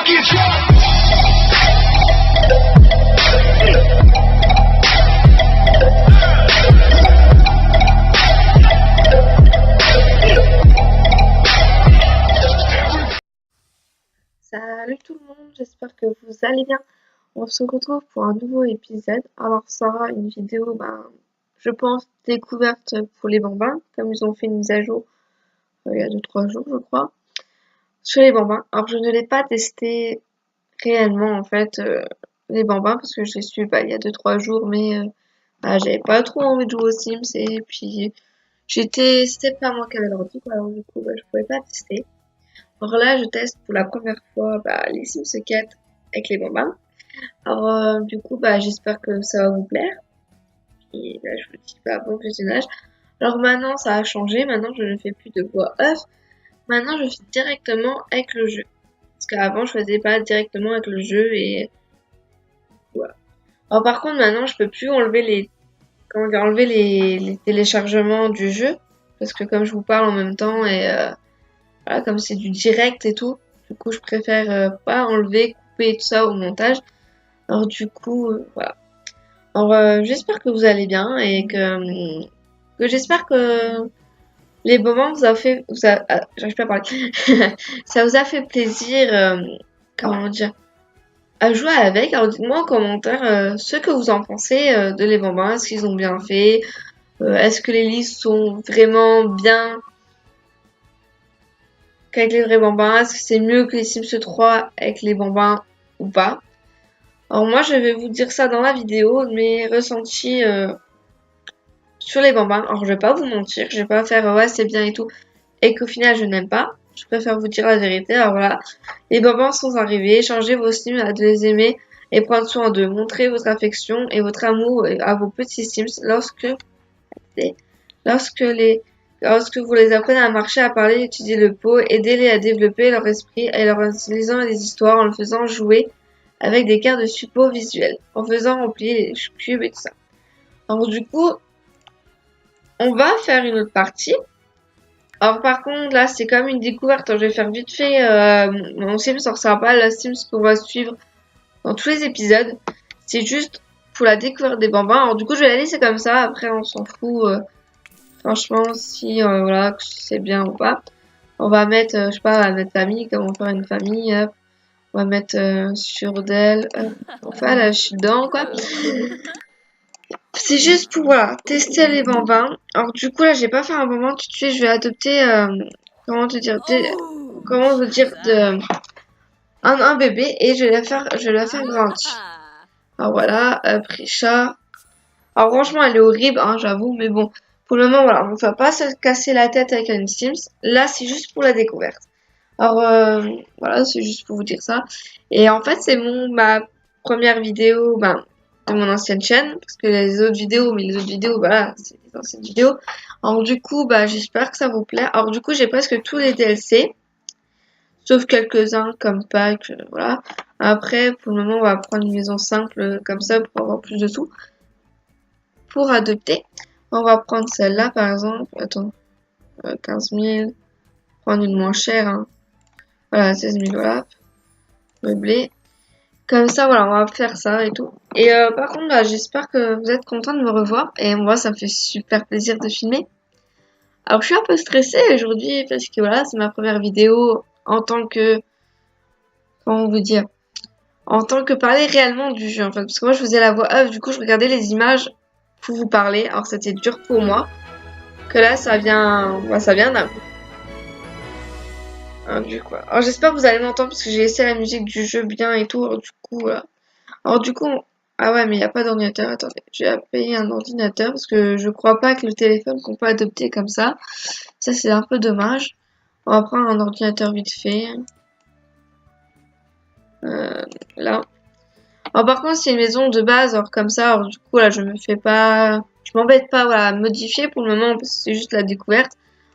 Salut tout le monde, j'espère que vous allez bien. On se retrouve pour un nouveau épisode. Alors ça sera une vidéo, je pense, découverte pour les bambins, comme ils ont fait une mise à jour il y a 2-3 jours, je crois, sur les bambins. Alors je ne l'ai pas testé réellement en fait, les bambins, parce que je les suis il y a 2-3 jours, mais j'avais pas trop envie de jouer aux Sims, et puis c'était pas moi qui avais l'ordi, quoi, alors du coup je pouvais pas tester. Alors là, je teste pour la première fois les Sims 4 avec les bambins. Alors du coup, j'espère que ça va vous plaire. Et là, je vous dis bon visionnage. Alors maintenant, ça a changé. Maintenant, je ne fais plus de voix off. Maintenant, je fais directement avec le jeu. Parce qu'avant, je faisais pas directement avec le jeu et voilà. Alors par contre, maintenant, je peux plus enlever les téléchargements du jeu. Parce que comme je vous parle en même temps et voilà, comme c'est du direct et tout, du coup je préfère pas enlever, couper tout ça au montage. Alors du coup, voilà. Alors j'espère que vous allez bien et que j'espère que les moments j'arrive pas à parler. Ça vous a fait plaisir, comment dire, à jouer avec. Alors dites-moi en commentaire ce que vous en pensez de les bambins, est-ce qu'ils ont bien fait, est-ce que les listes sont vraiment bien qu'avec les vrais bambins, est-ce que c'est mieux que les Sims 3 avec les bambins ou pas. Alors moi je vais vous dire ça dans la vidéo, mes ressentis sur les bambins. Alors je vais pas vous mentir, je vais pas faire ouais c'est bien et tout, et qu'au final je n'aime pas. Je préfère vous dire la vérité. Alors voilà, les bambins sont arrivés, changez vos Sims à de les aimer et prendre soin d'eux. Montrez votre affection et votre amour à vos petits Sims lorsque vous les apprenez à marcher, à parler, à étudier le pot, aidez-les à développer leur esprit et leur lisant des histoires en le faisant jouer avec des cartes de support visuels, en faisant remplir les cubes et tout ça. Alors du coup, on va faire une autre partie. Alors par contre, là, c'est comme une découverte. Alors, je vais faire vite fait mon Sims. Alors ça sera pas la Sims qu'on va suivre dans tous les épisodes. C'est juste pour la découverte des bambins. Alors du coup, je vais la laisser comme ça. Après, on s'en fout. Franchement, si voilà, c'est bien ou pas. On va mettre, je sais pas, on va mettre famille, comment faire une famille, hop. On va mettre sur d'elle, enfin là, je suis dedans, quoi. C'est juste pour, voilà, tester les bambins. Alors du coup, là, j'ai pas fait un bambin tout de suite, je vais adopter, comment te dire, comment vous dire, un bébé, et je vais la faire grandir. Alors voilà, Prisha. Alors franchement, elle est horrible, hein, j'avoue, mais bon, pour le moment, voilà, on va pas se casser la tête avec une Sims. Là, c'est juste pour la découverte. Alors voilà, c'est juste pour vous dire ça. Et en fait, c'est ma première vidéo de mon ancienne chaîne, parce que les autres vidéos, voilà, c'est les anciennes vidéos. Alors du coup, j'espère que ça vous plaît. Alors du coup, j'ai presque tous les DLC, sauf quelques-uns comme Pack, voilà. Après, pour le moment, on va prendre une maison simple comme ça pour avoir plus de sous. Pour adopter, on va prendre celle-là par exemple. Attends, 15 000. Prendre une moins chère, hein. Voilà, 16 000, voilà. Meublé. Comme ça, voilà, on va faire ça et tout. Et par contre, j'espère que vous êtes contents de me revoir. Et moi, ça me fait super plaisir de filmer. Alors, je suis un peu stressée aujourd'hui parce que voilà, c'est ma première vidéo en tant que... Comment vous dire? En tant que parler réellement du jeu, en fait. Parce que moi, je faisais la voix off, du coup, je regardais les images pour vous parler. Alors, c'était dur pour moi. Que là, ça vient d'un coup. Hein, du coup. Alors, j'espère que vous allez m'entendre parce que j'ai laissé la musique du jeu bien et tout. Alors, du coup, voilà. Alors du coup, ah ouais, mais il n'y a pas d'ordinateur. Attendez, je vais payer un ordinateur parce que je crois pas que le téléphone qu'on peut adopter comme ça. Ça, c'est un peu dommage. On va prendre un ordinateur vite fait. Là. Alors par contre, c'est une maison de base, alors comme ça, alors du coup, là, je m'embête pas, voilà, à modifier pour le moment parce que c'est juste la découverte.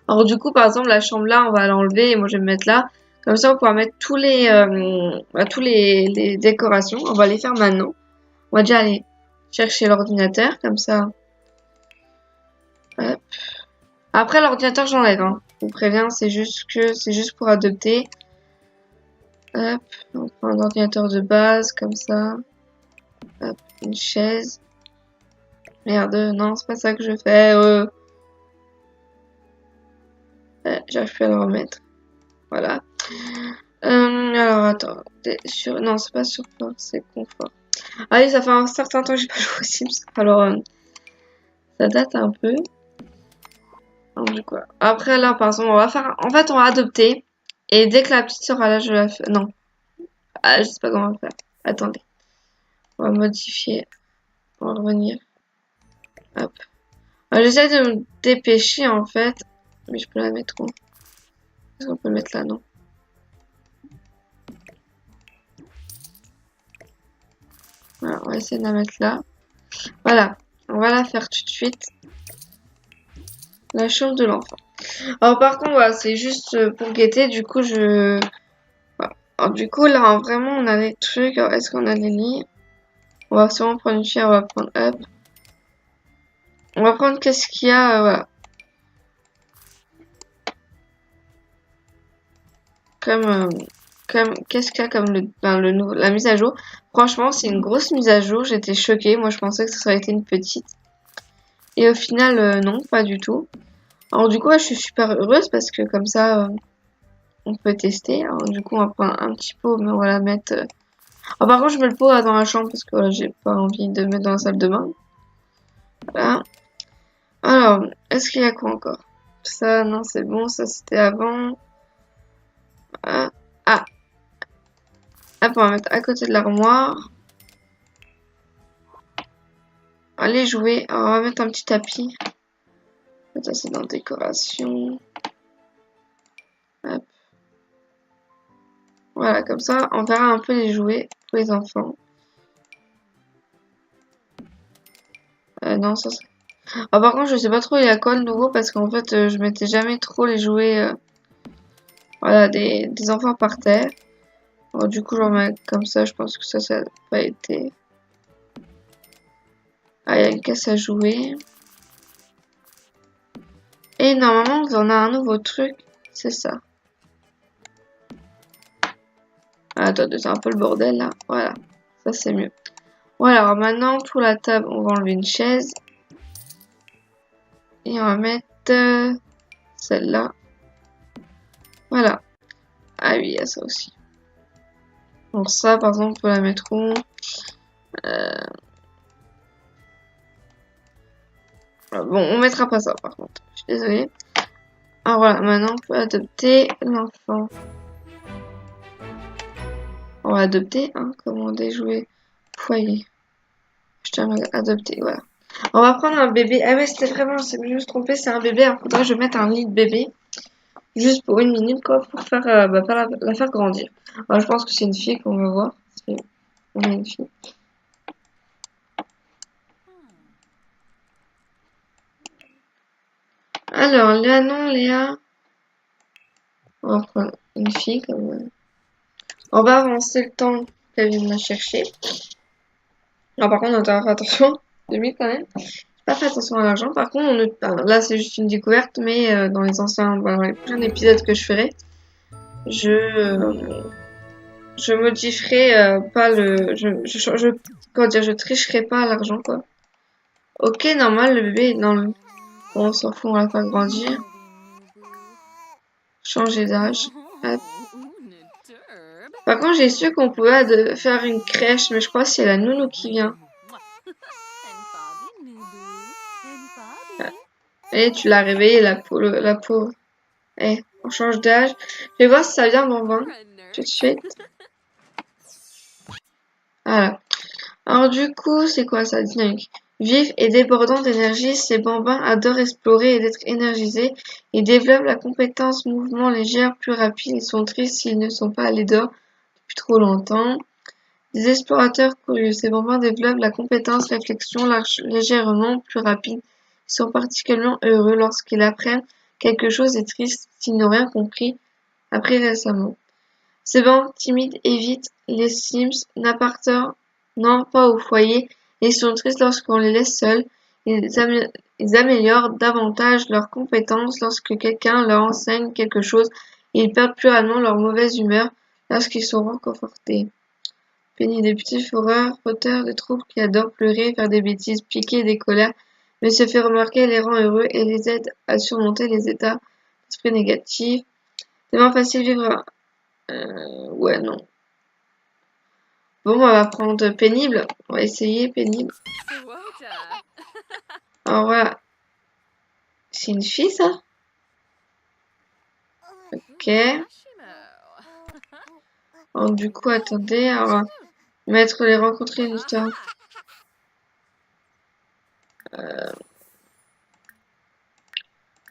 Alors du coup, par exemple, la chambre là, on va l'enlever et moi, je vais me mettre là. Comme ça, on pourra mettre tous les décorations. On va les faire maintenant. On va déjà aller chercher l'ordinateur, comme ça. Hop. Après, l'ordinateur, j'enlève, hein. Je vous préviens, c'est juste pour adopter. Hop, on prend un ordinateur de base, comme ça. Hop, une chaise. Merde, non, c'est pas ça que je fais. J'arrive plus à le remettre. Voilà. Alors, attends. Non, c'est pas sur port, c'est confort. Allez, ça fait un certain temps que j'ai pas joué aux Sims. Alors, ça date un peu. Donc, du coup, après, là, par exemple, on va faire... En fait, on va adopter. Et dès que la petite sera là, je la fais... Non. Ah, je sais pas comment on va faire. Attendez. On va modifier. On va revenir. Hop. J'essaie de me dépêcher, en fait. Mais je peux la mettre où? Est-ce qu'on peut le mettre là? Non. Voilà, on va essayer de la mettre là. Voilà. On va la faire tout de suite. La chambre de l'enfant. Alors, par contre, voilà, c'est juste pour guetter. Du coup, voilà. Alors, du coup, là, vraiment, on a les trucs. Alors, est-ce qu'on a les lits? On va sûrement prendre une fille. On va prendre up. On va prendre qu'est-ce qu'il y a. Voilà. Comme qu'est-ce qu'il y a comme la mise à jour. Franchement, c'est une grosse mise à jour. J'étais choquée. Moi, je pensais que ça aurait été une petite. Et au final, non, pas du tout. Alors, du coup, je suis super heureuse parce que comme ça, on peut tester. Alors, du coup, on va prendre un petit pot, mais on va la mettre. Alors, par contre, je mets le pot dans la chambre parce que voilà, j'ai pas envie de le mettre dans la salle de bain. Voilà. Alors, est-ce qu'il y a quoi encore? Ça, non, c'est bon. Ça, c'était avant. Ah. Ah. Hop, on va mettre à côté de l'armoire. Allez jouer. Alors, on va mettre un petit tapis. Ça, c'est dans décoration. Hop. Voilà, comme ça, on verra un peu les jouets pour les enfants. Non, ça c'est... Ah, par contre, je sais pas trop il y a quoi de nouveau parce qu'en fait, je mettais jamais trop les jouets voilà, des enfants par terre. Alors, du coup, j'en mets comme ça. Je pense que ça n'a pas été... Ah, il y a une caisse à jouer. Et normalement, on a un nouveau truc. C'est ça. Ah, attendez, c'est un peu le bordel là. Voilà. Ça, c'est mieux. Voilà, alors maintenant, pour la table, on va enlever une chaise. Et on va mettre celle-là. Voilà. Ah oui, il y a ça aussi. Donc ça, par exemple, on peut la mettre où? Bon, on mettra pas ça, par contre. Je suis désolée. Ah voilà, maintenant, on peut adopter l'enfant. On va adopter, hein, commander, jouer, foyer. Je tiens à adopter, voilà. On va prendre un bébé. Ah mais c'était vraiment, je me suis trompée, c'est un bébé. Alors faudrait que je mette un lit de bébé. Juste pour une minute, quoi, pour faire, la faire grandir. Alors, je pense que c'est une fille qu'on va voir. On a une fille. Alors, Léa, non, Léa. On va prendre une fille comme... On va avancer le temps qu'elle vienne la chercher. Alors, par contre, on doit faire attention. 2000 quand même. Pas fait attention à l'argent. Par contre, là, c'est juste une découverte, mais dans les anciens, dans les prochains épisodes que je ferai, je modifierai pas le... comment dire, je tricherai pas à l'argent, quoi. Ok, normal, le bébé est dans le... Bon, on s'en fout, on va le faire grandir. Changer d'âge. Hop. Par contre, j'ai su qu'on pouvait faire une crèche, mais je crois que c'est la nounou qui vient. Et tu l'as réveillée, la pauvre. Eh, on change d'âge. Je vais voir si ça vient bonbon. Tout de suite. Voilà. Alors du coup, c'est quoi ça? Dynamique. Vif et débordant d'énergie, ces bambins adorent explorer et d'être énergisés. Ils développent la compétence mouvement légère, plus rapide. Ils sont tristes s'ils ne sont pas allés dehors depuis trop longtemps. Des explorateurs curieux, ces bambins développent la compétence réflexion légèrement plus rapide. Ils sont particulièrement heureux lorsqu'ils apprennent quelque chose et tristes s'ils n'ont rien compris appris récemment. Ces bambins timides évitent les Sims, n'appartenant pas au foyer et sont tristes lorsqu'on les laisse seuls. Ils améliorent davantage leurs compétences lorsque quelqu'un leur enseigne quelque chose et ils perdent plus rapidement leur mauvaise humeur lorsqu'ils sont réconfortés. Penny, des petits fureurs, auteurs de troubles qui adorent pleurer, faire des bêtises, piquer des colères, mais se fait remarquer, les rend heureux et les aide à surmonter les états d'esprit négatifs. Tellement facile vivre. Ouais, non. Bon, on va prendre pénible. On va essayer pénible. Alors voilà. C'est une fille, ça? Ok. Alors, du coup, attendez. On va mettre les rencontrer une histoire.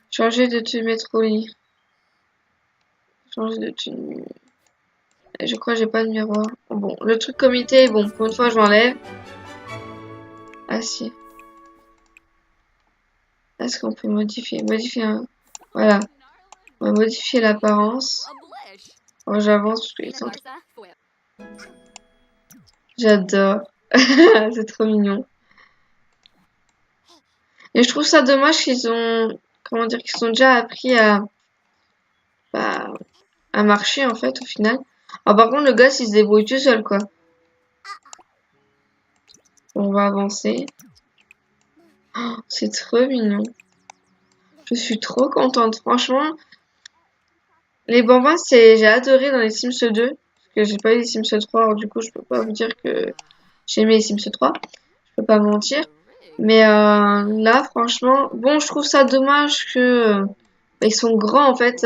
Changer de tenue, mettre au lit. Changer de tenue. Je crois que j'ai pas de miroir. Bon, le truc comité, bon, pour une fois, je l'enlève. Ah si. Est-ce qu'on peut modifier? Modifier un... Voilà. On va modifier l'apparence. Oh, j'avance parce qu'ils sont... J'adore. C'est trop mignon. Et je trouve ça dommage qu'ils ont... Comment dire? Qu'ils ont déjà appris à... Bah, à marcher, en fait, au final. Alors, par contre, le gosse, il se débrouille tout seul, quoi. On va avancer. Oh, c'est trop mignon. Je suis trop contente. Franchement, les bambins, j'ai adoré dans les Sims 2. Parce que j'ai pas eu les Sims 3. Alors, du coup, je peux pas vous dire que j'ai aimé les Sims 3. Je peux pas mentir. Mais là, franchement, bon, je trouve ça dommage que ils sont grands, en fait.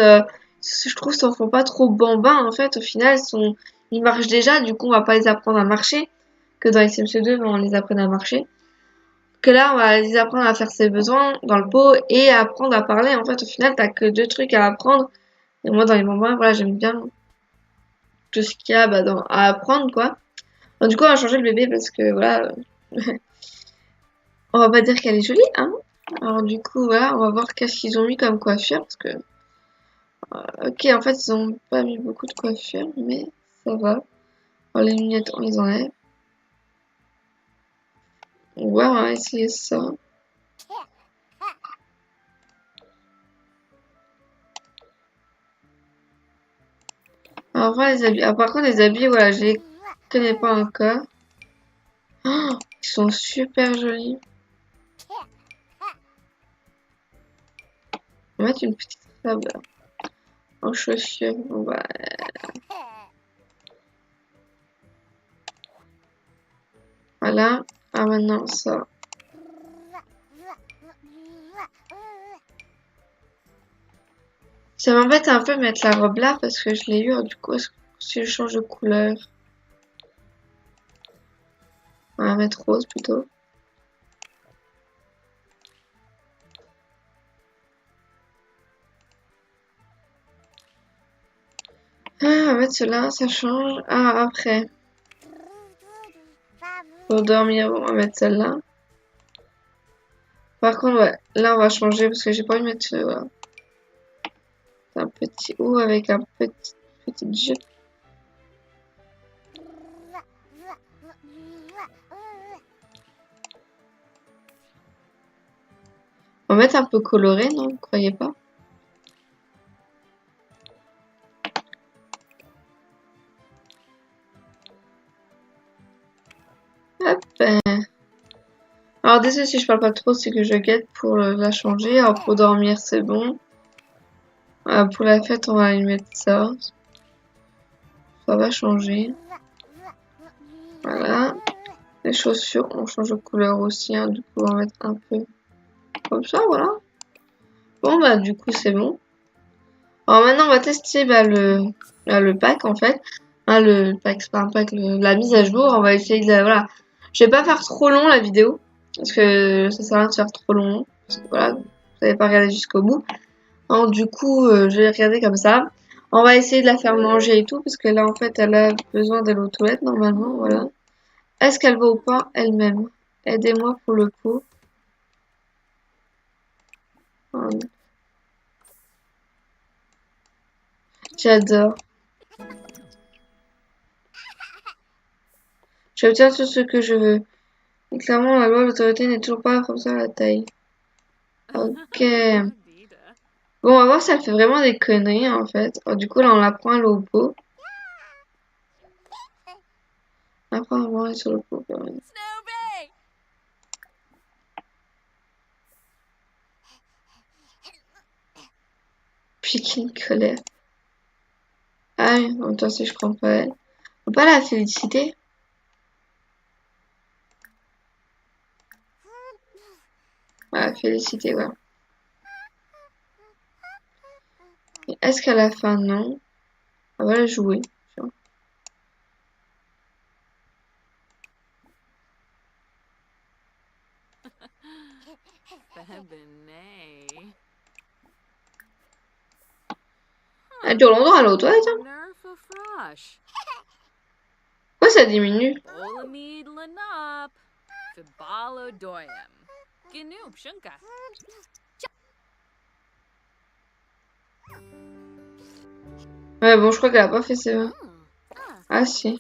Je trouve qu'ils s'en font pas trop bambins, en fait. Au final, ils marchent déjà. Du coup, on va pas les apprendre à marcher. Que dans les Sims 2, on les apprenne à marcher. Que là, on va les apprendre à faire ses besoins dans le pot et à apprendre à parler. En fait, au final, t'as que 2 trucs à apprendre. Et moi, dans les moments, voilà, j'aime bien tout ce qu'il y a à apprendre, quoi. Donc, du coup, on va changer le bébé parce que, voilà, on va pas dire qu'elle est jolie, hein. Alors, du coup, voilà, on va voir qu'est-ce qu'ils ont mis comme coiffure parce que, ok, en fait, ils ont pas mis beaucoup de coiffure, mais ça va. Alors, les lunettes, on les enlève. Ouais, on va essayer ça. Alors, voilà, les habits. Ah, par contre, les habits, voilà, je les connais pas encore. Oh, ils sont super jolis. On va mettre une petite robe en chaussures. Bon, bah, voilà. Ah, maintenant, ça. Ça m'embête un peu de mettre la robe là parce que je l'ai eu. Du coup, si je change de couleur, on va mettre rose plutôt. Ah, on va mettre cela, ça change. Ah, après. Pour dormir, bon, on va mettre celle-là. Par contre, ouais, là, on va changer parce que j'ai pas envie de mettre voilà, un petit haut avec un petit jupe. On va mettre un peu coloré, non? Vous croyez pas? Hop. Alors désolé si je parle pas trop, c'est que je guette pour la changer. Alors pour dormir, c'est bon. Pour la fête, on va y mettre ça. Ça va changer. Voilà. Les chaussures, on change de couleur aussi. Hein. Du coup, on va mettre un peu comme ça, voilà. Bon, bah du coup, c'est bon. Alors maintenant, on va tester le pack, en fait. Le pack, c'est pas un pack, la mise à jour. On va essayer de... Voilà. Je vais pas faire trop long, la vidéo. Parce que ça sert à rien de faire trop long. Parce que voilà, vous n'avez pas regardé jusqu'au bout. Alors, du coup, je vais regarder comme ça. On va essayer de la faire manger et tout. Parce que là, en fait, elle a besoin d'aller aux toilettes, normalement. Voilà. Est-ce qu'elle va au pain elle-même? Aidez-moi pour le pot. J'adore. J'obtiens tout ce que je veux. Et clairement, la loi, l'autorité n'est toujours pas comme ça à la taille. Ok. Bon, on va voir si elle fait vraiment des conneries, en fait. Alors, du coup, là, on la prend à l'eau au pot. Après, on va sur le coup. Piquer une colère. Ah oui, en même temps, si je prends pas elle. Faut pas la féliciter. Voilà, féliciter, ouais. Est-ce qu'à la fin, non? On va la jouer. Elle dure longtemps à l'autre, ouais, tiens. Pourquoi ça diminue? Ouais, bon, je crois qu'elle a pas fait ça. Ah, si.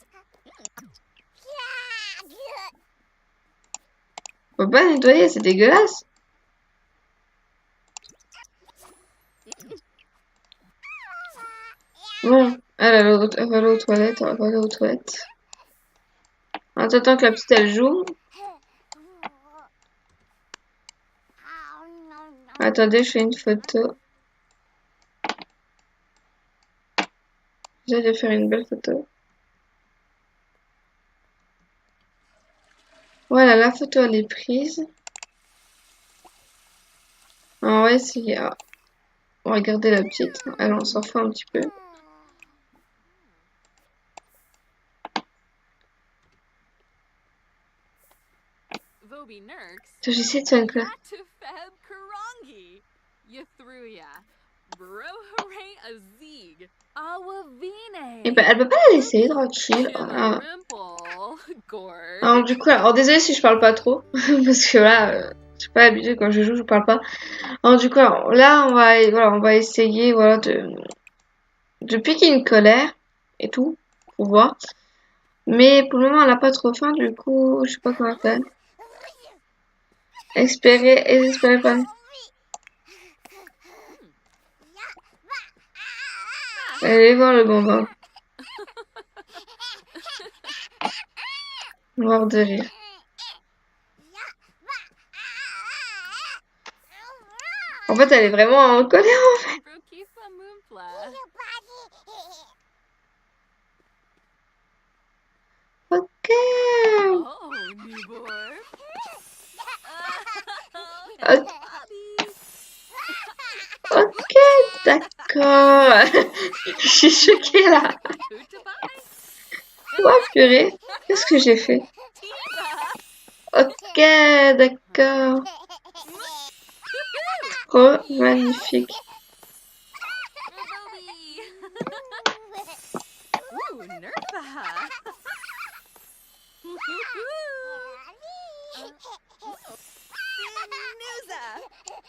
Faut pas nettoyer, c'est dégueulasse. Bon, elle va aller aux toilettes, elle va aller aux toilettes. En attendant que la petite, elle joue. Attendez, je fais une photo. J'essaie de faire une belle photo. Voilà, la photo, elle est prise. On va essayer. On va regarder la petite. Elle, on s'en fout un petit peu. J'essaie de faire une classe. Et ben, elle peut pas la laisser tranquille. Voilà. Alors, du coup, alors désolé si je parle pas trop. Parce que là, je suis pas habituée quand je joue, je parle pas. Alors, du coup, alors, là, on va essayer voilà, de piquer une colère et tout. Pour voir. Mais pour le moment, elle a pas trop faim, du coup, je sais pas comment faire. Espérer pas. Allez voir le bonbon. Mort de rire. En fait, elle est vraiment en colère, en fait. Ok. Ok, d'accord. Je suis choquée, là. Oh, purée. Qu'est-ce que j'ai fait? Ok, d'accord. Oh, magnifique.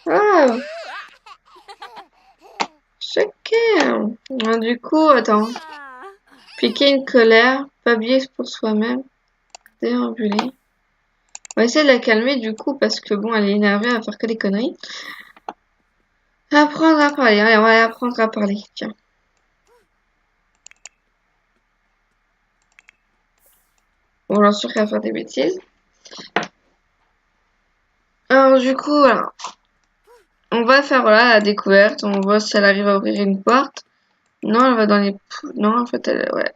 Ah, choquée. Du coup, attends. Piquer une colère, pas oublier pour soi-même, déambuler. On va essayer de la calmer du coup parce que bon, elle est énervée à faire que des conneries. Apprendre à parler. Allez, on va apprendre à parler. Tiens. Bon, j'en suis sûre qu'elle va faire des bêtises. Alors du coup, voilà. On va faire voilà, la découverte. On voit si elle arrive à ouvrir une porte. Non, elle va dans les... Non, en fait, elle... Ouais.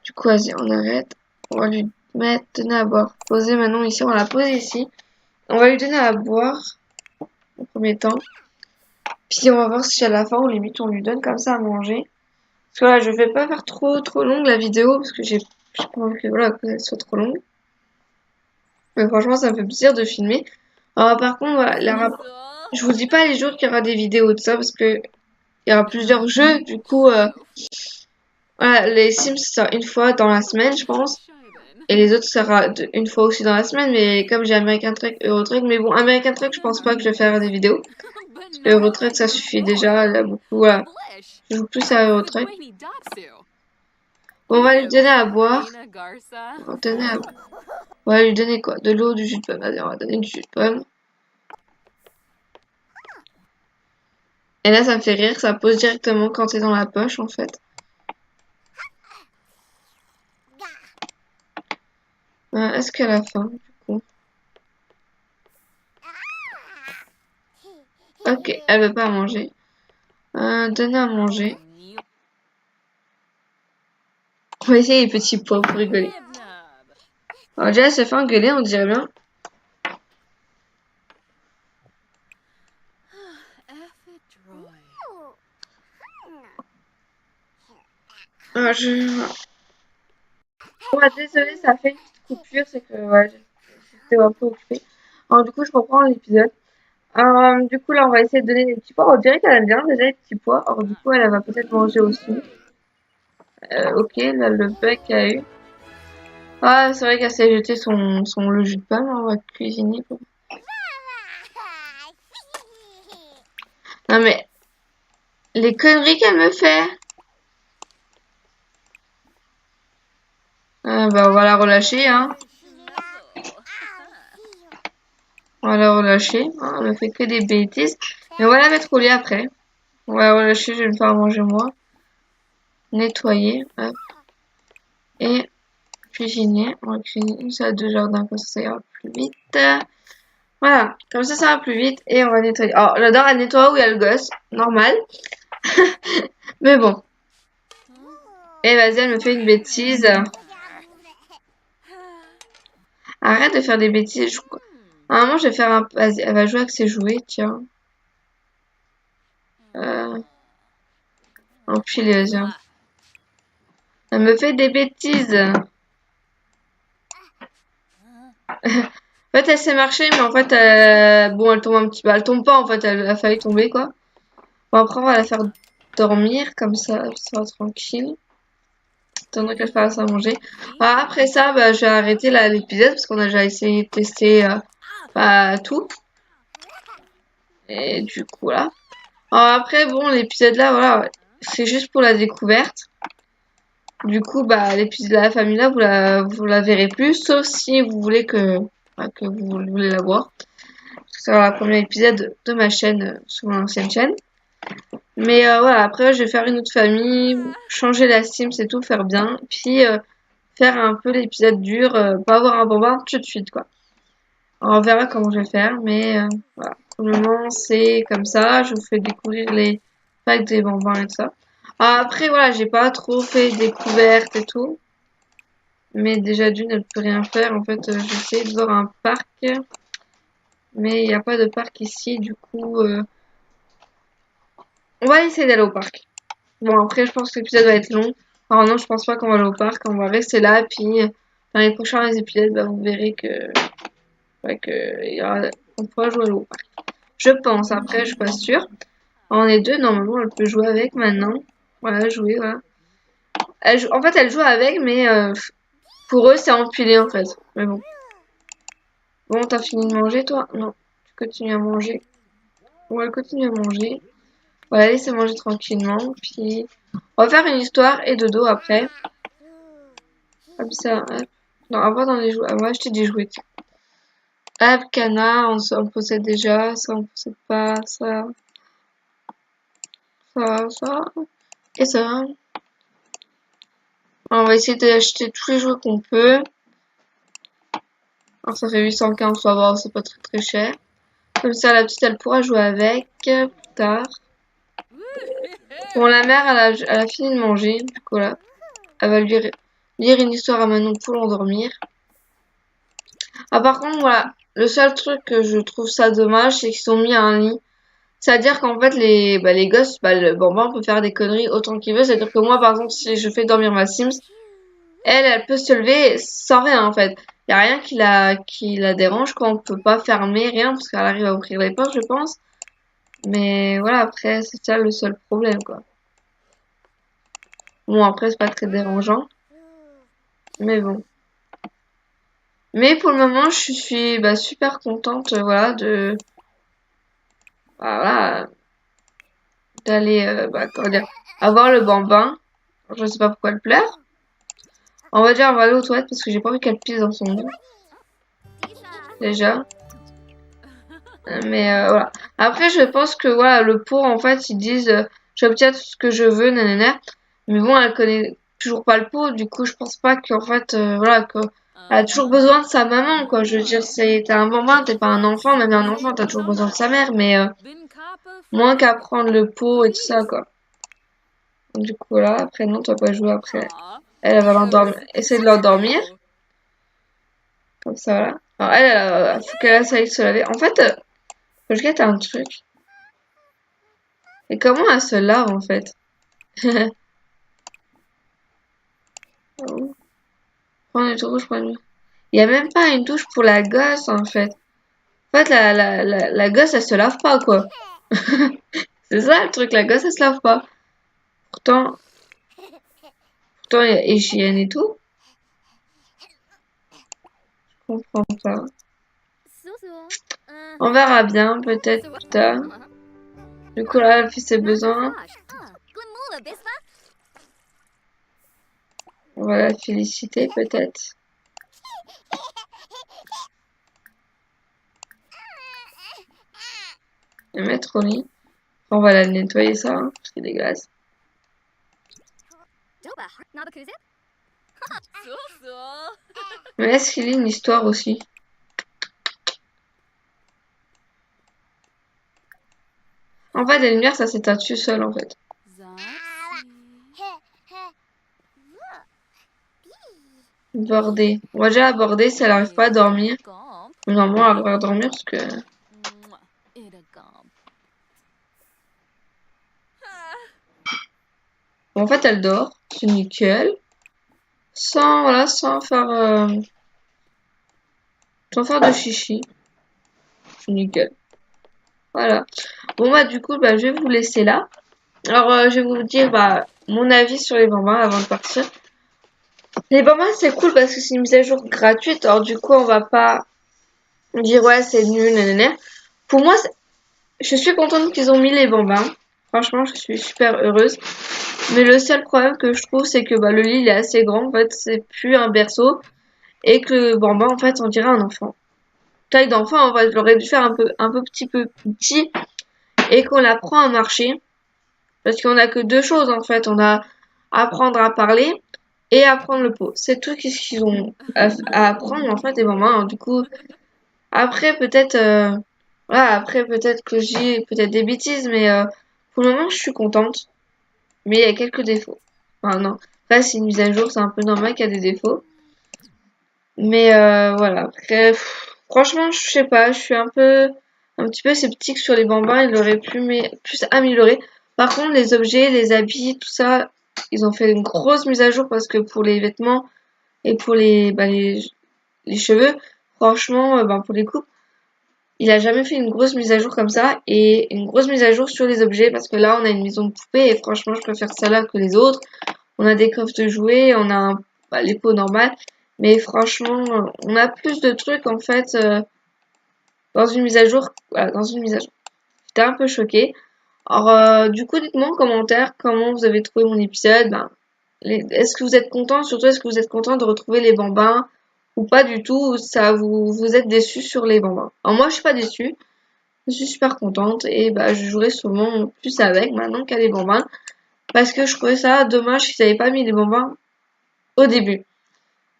Du coup, vas-y, on arrête. On va lui mettre... Donner à boire. Poser maintenant ici. On va la poser ici. On va lui donner à boire. En premier temps. Puis on va voir si à la fin, ou limite, on lui donne comme ça à manger. Parce que là, je vais pas faire trop longue la vidéo. Parce que j'ai pas envie que, voilà, qu'elle soit trop longue. Mais franchement, ça me fait plaisir de filmer. Alors, par contre, voilà, je vous dis pas les jours qu'il y aura des vidéos de ça. Parce que il y aura plusieurs jeux. Du coup, voilà, les Sims, ça sera une fois dans la semaine, je pense. Et les autres, ça sera une fois aussi dans la semaine. Mais comme j'ai American Truck, Euro Truck. Mais bon, American Truck, je pense pas que je vais faire des vidéos. Euro Truck, ça suffit déjà. Là, beaucoup, voilà. Je joue plus à Euro Truck. Bon, on va lui donner à boire. On va lui donner quoi? De l'eau, du jus de pomme. Allez, on va donner du jus de pomme. Et là, ça me fait rire. Ça pose directement quand c'est dans la poche, en fait. Est-ce qu'elle a faim, du coup? Ok, elle veut pas manger. Donner à manger. On va essayer les petits pois pour rigoler. Alors déjà, elle se fait engueuler, on dirait bien. Ah, Ouais, désolée, ça fait une petite coupure, c'est que ouais, j'étais un peu occupée. Alors du coup, je reprends l'épisode. Du coup, là, on va essayer de donner des petits pois. On dirait qu'elle aime bien déjà les petits pois. Alors du coup, elle va peut-être manger aussi. Ok, là, le bug qu'elle a eu. Ah, c'est vrai qu'elle s'est jeté le jus de pomme. On va cuisiner. Quoi. Non mais, les conneries qu'elle me fait. Bah, on va la relâcher, hein. On va la relâcher. Hein, elle me fait que des bêtises. Mais on va la mettre au lit après. On va la relâcher, je vais me faire manger moi. Nettoyer. Hop. Et cuisiner. On va cuisiner une salade de jardin, comme ça ira plus vite. Voilà, comme ça va plus vite. Et on va nettoyer. Alors, j'adore elle nettoie où il y a le gosse. Normal. Mais bon. Et vas-y, elle me fait une bêtise. Arrête de faire des bêtises. À un moment, je vais faire un... Vas-y, elle va jouer avec ses jouets, tiens. Enfileuse. Elle me fait des bêtises. En fait, elle sait marcher, mais en fait, bon, elle tombe un petit peu. Elle tombe pas, en fait, elle a failli tomber, quoi. Bon, après, on va la faire dormir, comme ça, elle sera tranquille. Attendant qu'elle fasse à manger. Voilà, après ça, bah, je vais arrêter l'épisode, parce qu'on a déjà essayé de tester bah, tout. Et du coup, là. Alors après, bon, l'épisode là, voilà, c'est juste pour la découverte. Du coup, bah, l'épisode de la famille là, vous la verrez plus, sauf si vous voulez que vous voulez la voir. Ce sera le premier épisode de ma chaîne, sur mon ancienne chaîne. Mais voilà, après, je vais faire une autre famille, changer la Sims et tout, faire bien. Puis, faire un peu l'épisode dur, pas avoir un bambin tout de suite, quoi. Alors, on verra comment je vais faire, mais voilà. Pour le moment, c'est comme ça. Je vous fais découvrir les packs des bambins et tout ça. Après, voilà, j'ai pas trop fait découverte et tout. Mais déjà d'une, elle peut rien faire. En fait, j'essaie de voir un parc. Mais il n'y a pas de parc ici. Du coup, on va essayer d'aller au parc. Bon, après, je pense que l'épisode va être long. Alors non, je pense pas qu'on va aller au parc. On va rester là. Puis, dans les prochains épisodes, bah, vous verrez ouais, on pourra jouer au parc. Je pense. Après, je suis pas sûre. On est deux. Normalement, elle peut jouer avec maintenant. Voilà, jouer, voilà. En fait, elle joue avec, mais pour eux, c'est empilé, en fait. Mais bon. Bon, t'as fini de manger, toi? Non. Tu continues à manger. On va continuer à manger. On va la laisser manger tranquillement. Puis, on va faire une histoire et dodo après. Comme ça, hop. Non, avant dans les jouets. On va acheter des jouets. Hop, canard, on possède déjà. Ça, on possède pas. Ça. Et ça. On va essayer d'acheter tous les jouets qu'on peut. Alors, ça fait 815, ça va, c'est pas très très cher. Comme ça, la petite, elle pourra jouer avec plus tard. Bon, la mère, elle a fini de manger. Du coup, là, elle va lire une histoire à Manon pour l'endormir. Ah, par contre, voilà, le seul truc que je trouve ça dommage, c'est qu'ils ont mis un lit. C'est-à-dire qu'en fait, les gosses, bah, le bambin peut faire des conneries autant qu'il veut. C'est-à-dire que moi, par exemple, si je fais dormir ma Sims, elle peut se lever sans rien, en fait. Y a rien qui la dérange, quoi. On peut pas fermer, rien, parce qu'elle arrive à ouvrir les portes, je pense. Mais voilà, après, c'est ça le seul problème, quoi. Bon, après, c'est pas très dérangeant. Mais bon. Mais pour le moment, je suis bah, super contente, voilà, voilà, d'aller, bah, comment dire, avoir le bambin. Je sais pas pourquoi elle pleure. On va dire, on va aller aux toilettes parce que j'ai pas envie qu'elle pisse dans son lit. Déjà. Mais voilà. Après, je pense que voilà, le pot, en fait, ils disent j'obtiens tout ce que je veux, nanana. Mais bon, elle connaît toujours pas le pot, du coup, je pense pas qu'en fait, voilà, que Elle a toujours besoin de sa maman, quoi. Je veux dire, t'es un bambin, t'es pas un enfant, même un enfant, t'as toujours besoin de sa mère, mais moins qu'à prendre le pot et tout ça, quoi. Du coup, là, après, non, tu vas pas jouer après. Elle va l'endormir. Essayer de l'endormir. Comme ça, voilà. Alors, elle faut qu'elle essaye de se laver. En fait, faut que je guette un truc. Et comment elle se lave, en fait? Oh. Prendre une douche, prendre une... Il y a même pas une douche pour la gosse, en fait. En fait, la gosse, elle se lave pas, quoi. C'est ça, le truc, la gosse, elle se lave pas. Pourtant, pourtant, il y a hygiène et tout. Je comprends pas. On verra bien, peut-être plus tard. Du coup, là, elle fait ses besoins. On va la féliciter, peut-être. La mettre au lit. On va la nettoyer, ça, hein, parce qu'il est dégueulasse. Mais est-ce qu'il y a une histoire aussi? En fait, la lumière, ça s'éteint dessus seul, en fait. Bordée. On va déjà aborder si elle n'arrive pas à dormir. Normalement, elle va dormir parce que... Bon, en fait, elle dort. C'est nickel. Sans, voilà, sans faire de chichi. C'est nickel. Voilà. Bon, bah, du coup, bah, je vais vous laisser là. Alors, je vais vous dire, bah, mon avis sur les bambins avant de partir. Les bambins, c'est cool parce que c'est une mise à jour gratuite. Alors, du coup, on va pas dire, ouais, c'est nul, nanana. Pour moi, je suis contente qu'ils ont mis les bambins. Franchement, je suis super heureuse. Mais le seul problème que je trouve, c'est que bah, le lit il est assez grand. En fait, c'est plus un berceau. Et que le bambin, en fait, on dirait un enfant. Taille d'enfant, en fait, j'aurais dû faire un peu petit. Et qu'on apprend à marcher. Parce qu'on a que deux choses, en fait. On a apprendre à parler et apprendre le pot. C'est tout ce qu'ils ont à apprendre, en fait, les bambins. Alors, du coup, après, peut-être... voilà, après, peut-être que j'ai peut-être des bêtises, mais pour le moment, je suis contente. Mais il y a quelques défauts. Enfin, non. Après, c'est une mise à jour, c'est un peu normal qu'il y a des défauts. Mais voilà. Après, franchement, je sais pas, je suis un petit peu sceptique sur les bambins. Ils l'auraient plus amélioré. Par contre, les objets, les habits, tout ça, ils ont fait une grosse mise à jour parce que pour les vêtements et pour les cheveux, franchement, pour les coupes, il a jamais fait une grosse mise à jour comme ça et une grosse mise à jour sur les objets parce que là, on a une maison de poupée et franchement, je préfère celle-là que les autres. On a des coffres de jouets, on a les pots normales. Mais franchement, on a plus de trucs en fait dans une mise à jour. Voilà, dans une mise à jour. J'étais un peu choquée. Alors, du coup, dites-moi en commentaire comment vous avez trouvé mon épisode. Ben, est-ce que vous êtes content? Surtout, est-ce que vous êtes content de retrouver les bambins ou pas du tout? Ou ça vous êtes déçus sur les bambins? Alors moi, je suis pas déçue. Je suis super contente et bah je jouerai sûrement plus avec maintenant qu'il y a les bambins parce que je trouvais ça dommage qu'ils n'avaient pas mis les bambins au début.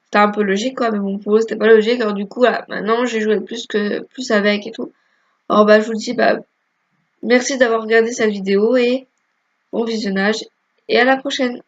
C'était un peu logique quoi, mais bon pour eux c'était pas logique. Alors du coup voilà, maintenant j'ai joué plus avec et tout. Alors bah je vous dis bah merci d'avoir regardé cette vidéo et bon visionnage et à la prochaine.